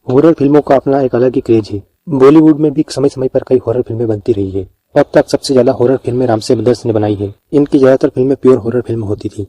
Horror फिल्मों का अपना एक अलग ही क्रेज है। बॉलीवुड में भी समय समय पर कई हॉरर फिल्में बनती रही है। अब तक सबसे ज्यादा हॉरर फिल्में रामसे ब्रदर्स ने बनाई है। इनकी ज्यादातर फिल्में प्योर हॉरर फिल्म होती थी।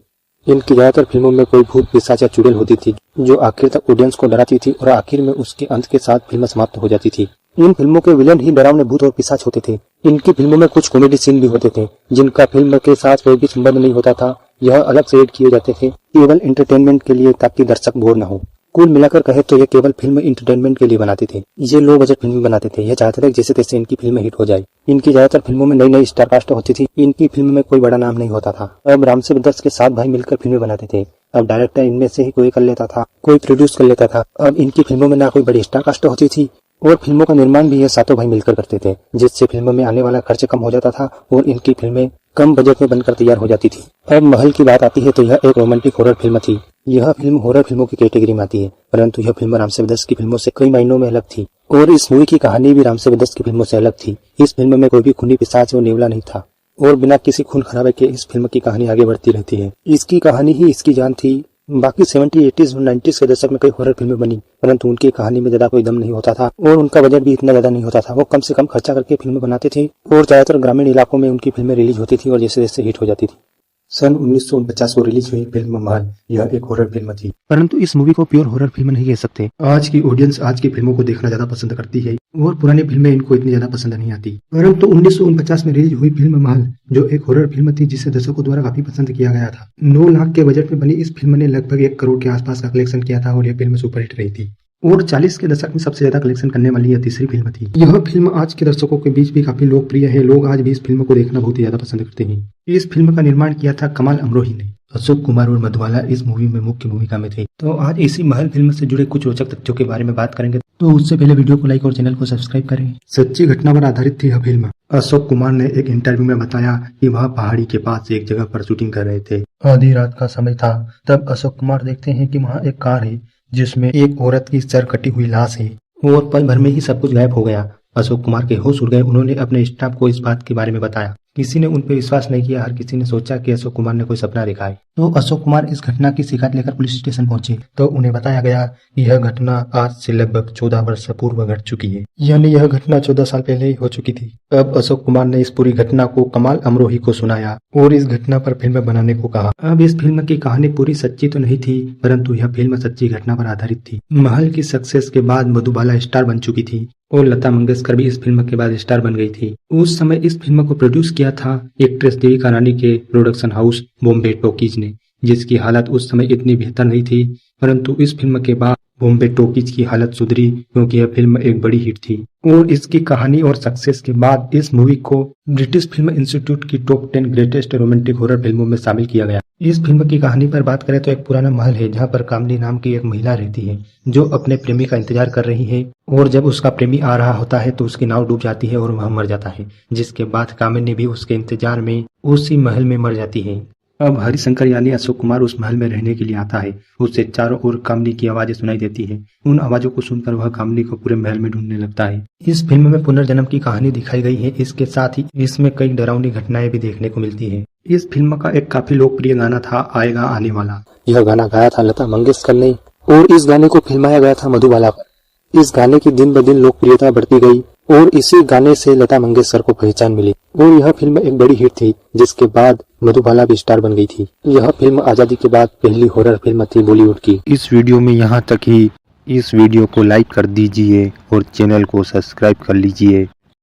इनकी ज्यादातर फिल्मों में कोई भूत पिशाच या चुड़ैल होती थी जो आखिर तक ऑडियंस को डराती थी और आखिर में उसके अंत के साथ फिल्म समाप्त हो जाती थी। इन फिल्मों के विलन ही डरावने भूत और पिशाच होते थे। इनकी फिल्मों में कुछ कॉमेडी सीन भी होते थे जिनका फिल्म के साथ कोई भी संबंध नहीं होता था। यह अलग से एड किए जाते थे केवल एंटरटेनमेंट के लिए ताकि दर्शक बोर न हो। कुल मिलाकर कहे तो ये केवल फिल्म एंटरटेनमेंट के लिए बनाते थे। ये लो बजट फिल्म बनाते थे। यह चाहते थे जैसे तैसे इनकी फिल्म हिट हो जाए। इनकी ज्यादातर फिल्मों में नई नई स्टार कास्ट होती थी। इनकी फिल्म में कोई बड़ा नाम नहीं होता था। अब रामसे ब्रदर्स के 7 भाई मिलकर फिल्में बनाते थे। अब डायरेक्टर इनमें से ही कोई कर लेता था, कोई प्रोड्यूस कर लेता था। अब इनकी फिल्मों में ना कोई बड़ी स्टार कास्ट होती थी और फिल्मों का निर्माण भी ये 7 भाई मिलकर करते थे, जिससे फिल्म में आने वाला खर्च कम हो जाता था और इनकी फिल्में कम बजट में बनकर तैयार हो जाती थी। अब महल की बात आती है तो यह एक रोमांटिक हॉरर फिल्म थी। यह फिल्म हॉरर फिल्मों की कैटेगरी में आती है, परंतु यह फिल्म रामसे ब्रदर्स की फिल्मों से कई मायनों में अलग थी और इस मूवी की कहानी भी रामसे ब्रदर्स की फिल्मों से अलग थी। इस फिल्म में कोई भी खूनी पिशाच और नेवला नहीं था और बिना किसी खून खराबे के इस फिल्म की कहानी आगे बढ़ती रहती है। इसकी कहानी ही इसकी जान थी। बाकी 70, 80s और 90s के दशक में कई हॉरर फिल्में बनी, परंतु उनकी कहानी में ज्यादा कोई दम नहीं होता था और उनका बजट भी इतना ज्यादा नहीं होता था। वो कम से कम खर्चा करके फिल्में बनाते थे और ज्यादातर ग्रामीण इलाकों में उनकी फिल्में रिलीज होती थी और जैसे जैसे हिट हो जाती थी। सन 1949 को रिलीज हुई फिल्म महल, यह एक हॉरर फिल्म थी, परंतु इस मूवी को प्योर हॉरर फिल्म नहीं कह सकते। आज की ऑडियंस आज की फिल्मों को देखना ज्यादा पसंद करती है और पुरानी फिल्में इनको इतनी ज्यादा पसंद नहीं आती। परंतु 1949 में रिलीज हुई फिल्म महल जो एक हॉरर फिल्म थी जिसे दर्शकों द्वारा काफी पसंद किया गया था। 9 लाख के बजट में बनी इस फिल्म ने लगभग 1 करोड़ के आसपास का कलेक्शन किया था और यह फिल्म सुपरहिट रही थी और 40 के दशक में सबसे ज्यादा कलेक्शन करने वाली यह तीसरी फिल्म थी। यह फिल्म आज के दर्शकों के बीच भी काफी लोकप्रिय है। लोग आज भी इस फिल्म को देखना बहुत ही ज्यादा पसंद करते हैं। इस फिल्म का निर्माण किया था कमाल अमरोही ने। अशोक कुमार और मधुबाला इस मूवी में मुख्य भूमिका में थे। तो आज इसी महल फिल्म से जुड़े कुछ रोचक तथ्यों के बारे में बात करेंगे, तो उससे पहले वीडियो को लाइक और चैनल को सब्सक्राइब करें। सच्ची घटना पर आधारित थी यह फिल्म। अशोक कुमार ने एक इंटरव्यू में बताया कि वह पहाड़ी के पास एक जगह पर शूटिंग कर रहे थे। आधी रात का समय था। तब अशोक कुमार देखते हैं कि वहाँ एक कार है जिसमें एक औरत की सर कटी हुई लाश है और पल भर में ही सब कुछ गायब हो गया। अशोक कुमार के होश उड़ गए। उन्होंने अपने स्टाफ को इस बात के बारे में बताया। किसी ने उन पर विश्वास नहीं किया। हर किसी ने सोचा कि अशोक कुमार ने कोई सपना देखा है। तो अशोक कुमार इस घटना की शिकायत लेकर पुलिस स्टेशन पहुंचे तो उन्हें बताया गया कि यह घटना आज से लगभग 14 वर्ष पूर्व घट चुकी है, यानी यह घटना 14 साल पहले ही हो चुकी थी। अब अशोक कुमार ने इस पूरी घटना को कमाल अमरोही को सुनाया और इस घटना पर फिल्म बनाने को कहा। अब इस फिल्म की कहानी पूरी सच्ची तो नहीं थी, परंतु यह फिल्म सच्ची घटना पर आधारित थी। महल की सक्सेस के बाद मधुबाला स्टार बन चुकी थी और लता मंगेशकर भी इस फिल्म के बाद स्टार बन गई थी। उस समय इस फिल्म को प्रोड्यूस किया था एक्ट्रेस देविका रानी के प्रोडक्शन हाउस बॉम्बे टॉकीज ने, जिसकी हालत उस समय इतनी बेहतर नहीं थी। परंतु इस फिल्म के बाद बॉम्बे टॉकीज की हालत सुधरी क्योंकि यह फिल्म एक बड़ी हिट थी और इसकी कहानी और सक्सेस के बाद इस मूवी को ब्रिटिश फिल्म इंस्टीट्यूट की टॉप 10 ग्रेटेस्ट रोमांटिक हॉरर फिल्मों में शामिल किया गया। इस फिल्म की कहानी पर बात करें तो एक पुराना महल है जहां पर कामनी नाम की एक महिला रहती है जो अपने प्रेमी का इंतजार कर रही है और जब उसका प्रेमी आ रहा होता है तो उसकी नाव डूब जाती है और वह मर जाता है, जिसके बाद कामिनी भी उसके इंतजार में उसी महल में मर जाती है। अब हरिशंकर यानी अशोक कुमार उस महल में रहने के लिए आता है। उसे चारों ओर कामनी की आवाजें सुनाई देती है। उन आवाजों को सुनकर वह कामनी को पूरे महल में ढूंढने लगता है। इस फिल्म में पुनर्जन्म की कहानी दिखाई गई है। इसके साथ ही इसमें कई डरावनी घटनाएं भी देखने को मिलती है। इस फिल्म का एक काफी लोकप्रिय गाना था आएगा आने वाला। यह गाना गाया था लता मंगेशकर ने और इस गाने को फिल्माया गया था मधुबाला पर। इस गाने की दिन ब दिन लोकप्रियता बढ़ती गई और इसी गाने से लता मंगेशकर को पहचान मिली और यह फिल्म एक बड़ी हिट थी, जिसके बाद मधुबाला भी स्टार बन गई थी। यह फिल्म आजादी के बाद पहली हॉरर फिल्म थी बॉलीवुड की। इस वीडियो में यहाँ तक ही। इस वीडियो को लाइक कर दीजिए और चैनल को सब्सक्राइब कर लीजिए।